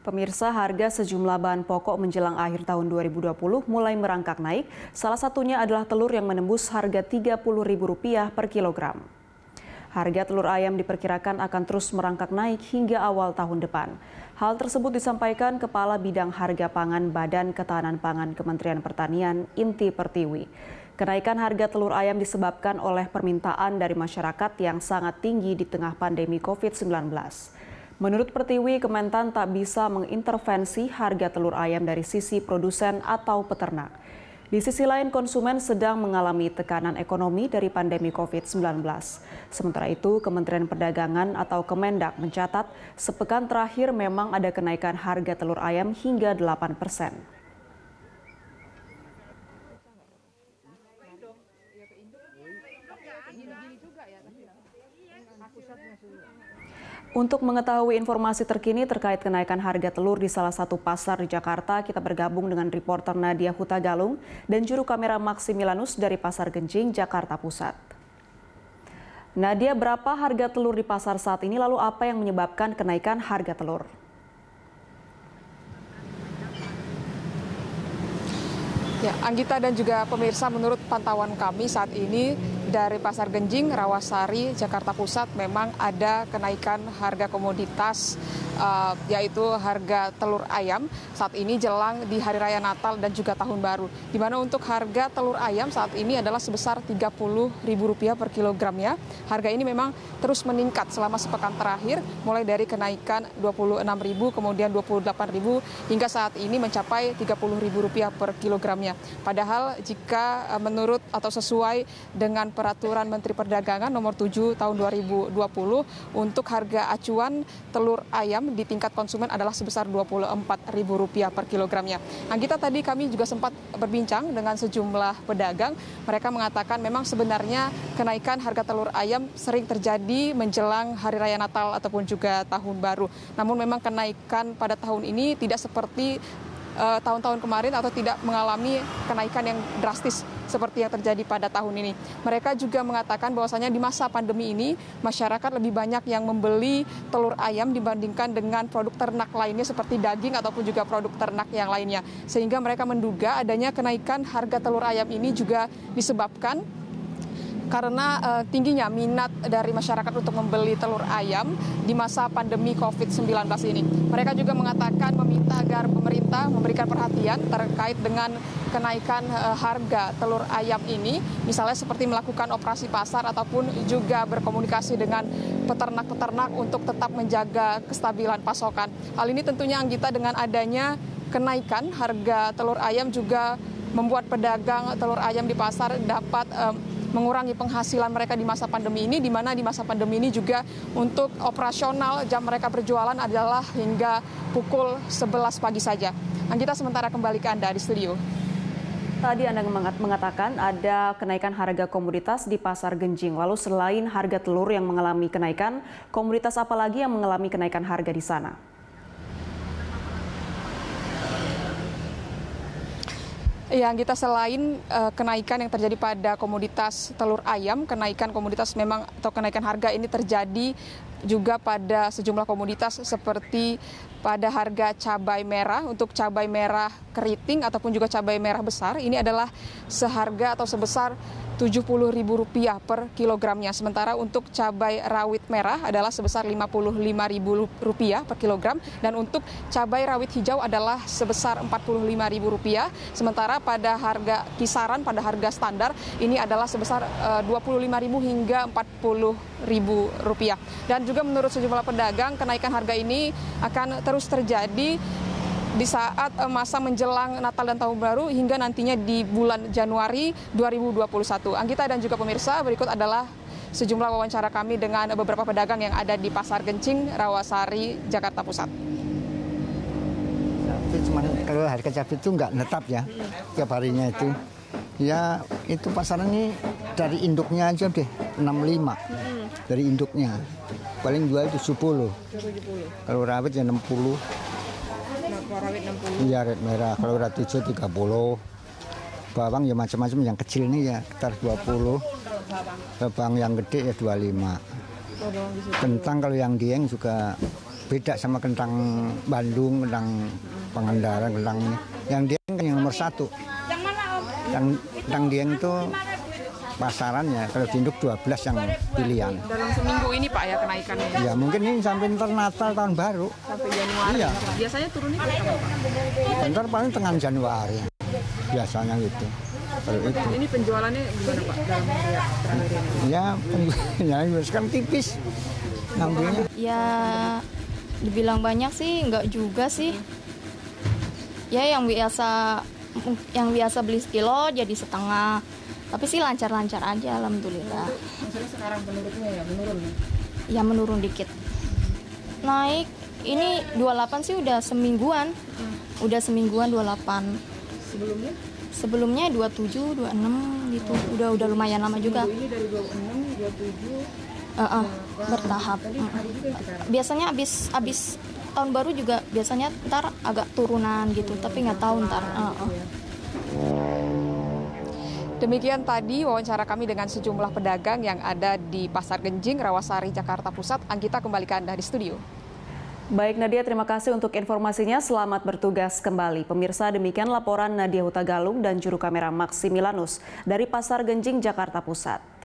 Pemirsa, harga sejumlah bahan pokok menjelang akhir tahun 2020 mulai merangkak naik. Salah satunya adalah telur yang menembus harga Rp30.000 per kilogram. Harga telur ayam diperkirakan akan terus merangkak naik hingga awal tahun depan. Hal tersebut disampaikan Kepala Bidang Harga Pangan Badan Ketahanan Pangan Kementerian Pertanian, Inti Pertiwi. Kenaikan harga telur ayam disebabkan oleh permintaan dari masyarakat yang sangat tinggi di tengah pandemi COVID-19. Menurut Pertiwi, Kementan tak bisa mengintervensi harga telur ayam dari sisi produsen atau peternak. Di sisi lain, konsumen sedang mengalami tekanan ekonomi dari pandemi COVID-19. Sementara itu, Kementerian Perdagangan atau Kemendak mencatat sepekan terakhir memang ada kenaikan harga telur ayam hingga 8%. Untuk mengetahui informasi terkini terkait kenaikan harga telur di salah satu pasar di Jakarta, kita bergabung dengan reporter Nadia Hutagalung dan juru kamera Maximilanus dari Pasar Genjing, Jakarta Pusat. Nadia, berapa harga telur di pasar saat ini, lalu apa yang menyebabkan kenaikan harga telur? Ya, Anggita dan juga pemirsa, menurut pantauan kami saat ini dari Pasar Genjing, Rawasari, Jakarta Pusat memang ada kenaikan harga komoditas yaitu harga telur ayam saat ini jelang di Hari Raya Natal dan juga Tahun Baru. Di mana untuk harga telur ayam saat ini adalah sebesar Rp30.000 per kilogramnya. Harga ini memang terus meningkat selama sepekan terakhir, mulai dari kenaikan Rp26.000, kemudian Rp28.000 hingga saat ini mencapai Rp30.000 per kilogramnya. Padahal jika menurut atau sesuai dengan Peraturan Menteri Perdagangan nomor 7 tahun 2020 untuk harga acuan telur ayam di tingkat konsumen adalah sebesar Rp24.000 per kilogramnya. Anggita, tadi kami juga sempat berbincang dengan sejumlah pedagang. Mereka mengatakan memang sebenarnya kenaikan harga telur ayam sering terjadi menjelang Hari Raya Natal ataupun juga Tahun Baru. Namun memang kenaikan pada tahun ini tidak seperti tahun-tahun kemarin atau tidak mengalami kenaikan yang drastis seperti yang terjadi pada tahun ini. Mereka juga mengatakan bahwasanya di masa pandemi ini masyarakat lebih banyak yang membeli telur ayam dibandingkan dengan produk ternak lainnya seperti daging ataupun juga produk ternak yang lainnya. Sehingga mereka menduga adanya kenaikan harga telur ayam ini juga disebabkan karena tingginya minat dari masyarakat untuk membeli telur ayam di masa pandemi COVID-19 ini. Mereka juga mengatakan meminta agar pemerintah memberikan perhatian terkait dengan kenaikan harga telur ayam ini, misalnya seperti melakukan operasi pasar ataupun juga berkomunikasi dengan peternak-peternak untuk tetap menjaga kestabilan pasokan. Hal ini tentunya, Anggita, dengan adanya kenaikan harga telur ayam juga membuat pedagang telur ayam di pasar dapat mengurangi penghasilan mereka di masa pandemi ini, di mana di masa pandemi ini juga untuk operasional jam mereka berjualan adalah hingga pukul 11 pagi saja. Anggita, sementara kembali ke Anda di studio. Tadi Anda mengatakan ada kenaikan harga komoditas di Pasar Genjing. Lalu selain harga telur yang mengalami kenaikan, komoditas apa lagi yang mengalami kenaikan harga di sana? Ya, kita selain kenaikan yang terjadi pada komoditas telur ayam, kenaikan komoditas memang atau kenaikan harga ini terjadi juga pada sejumlah komoditas seperti pada harga cabai merah. Untuk cabai merah keriting ataupun juga cabai merah besar ini adalah seharga atau sebesar Rp70.000 per kilogramnya. Sementara untuk cabai rawit merah adalah sebesar Rp55.000 per kilogram. Dan untuk cabai rawit hijau adalah sebesar Rp45.000. Sementara pada harga kisaran, pada harga standar, ini adalah sebesar Rp25.000 hingga Rp40.000. Dan juga menurut sejumlah pedagang, kenaikan harga ini akan terus terjadi di saat masa menjelang Natal dan Tahun Baru hingga nantinya di bulan Januari 2021. Anggita dan juga pemirsa, berikut adalah sejumlah wawancara kami dengan beberapa pedagang yang ada di Pasar Genjing, Rawasari, Jakarta Pusat. Cuman kalau harga cabai itu nggak netap ya, tiap harinya itu. Ya itu pasaran ini dari induknya aja deh, 65 dari induknya. Paling jual itu 70. Kalau rawit ya 60. Rawit 60. Iya, rawit merah. Kalau rawit hijau 30. Bawang ya macam-macam, yang kecil nih ya sekitar 20. Bawang yang gede ya 25. Kentang kalau yang dieng juga beda sama kentang Bandung, kentang Pangandaran, kentang ini. Yang Dieng kan yang nomor 1. Kentang Dieng itu pasarannya, kalau di induk 12 yang pilihan. Dalam seminggu ini Pak ya kenaikannya? Ya mungkin ini sampai ntar Natal tahun baru. Sampai Januari? Iya. Biasanya turunnya kapan Pak? Ntar paling tengah Januari, biasanya gitu. Kalau itu. Ini penjualannya gimana Pak dalam hari terakhir ini? Ya penjualannya sekarang tipis ngambilnya. Ya dibilang banyak sih enggak juga sih. Ya yang biasa beli sekilo jadi setengah. Tapi sih lancar-lancar aja alhamdulillah. Maksudnya sekarang menurutnya ya menurun? Ya menurun dikit. Naik ini 28 sih udah semingguan. Udah semingguan 28. Sebelumnya? Sebelumnya 27, 26 gitu. Udah lumayan lama juga. Ini dari 26, 27 bertahap. Biasanya abis tahun baru juga biasanya ntar agak turunan gitu, tapi nggak tahu ntar. Demikian tadi wawancara kami dengan sejumlah pedagang yang ada di Pasar Genjing, Rawasari, Jakarta Pusat. Anggita kembali ke Anda di studio. Baik Nadia, terima kasih untuk informasinya. Selamat bertugas kembali. Pemirsa, demikian laporan Nadia Hutagalung dan juru kamera Maximilanus dari Pasar Genjing, Jakarta Pusat.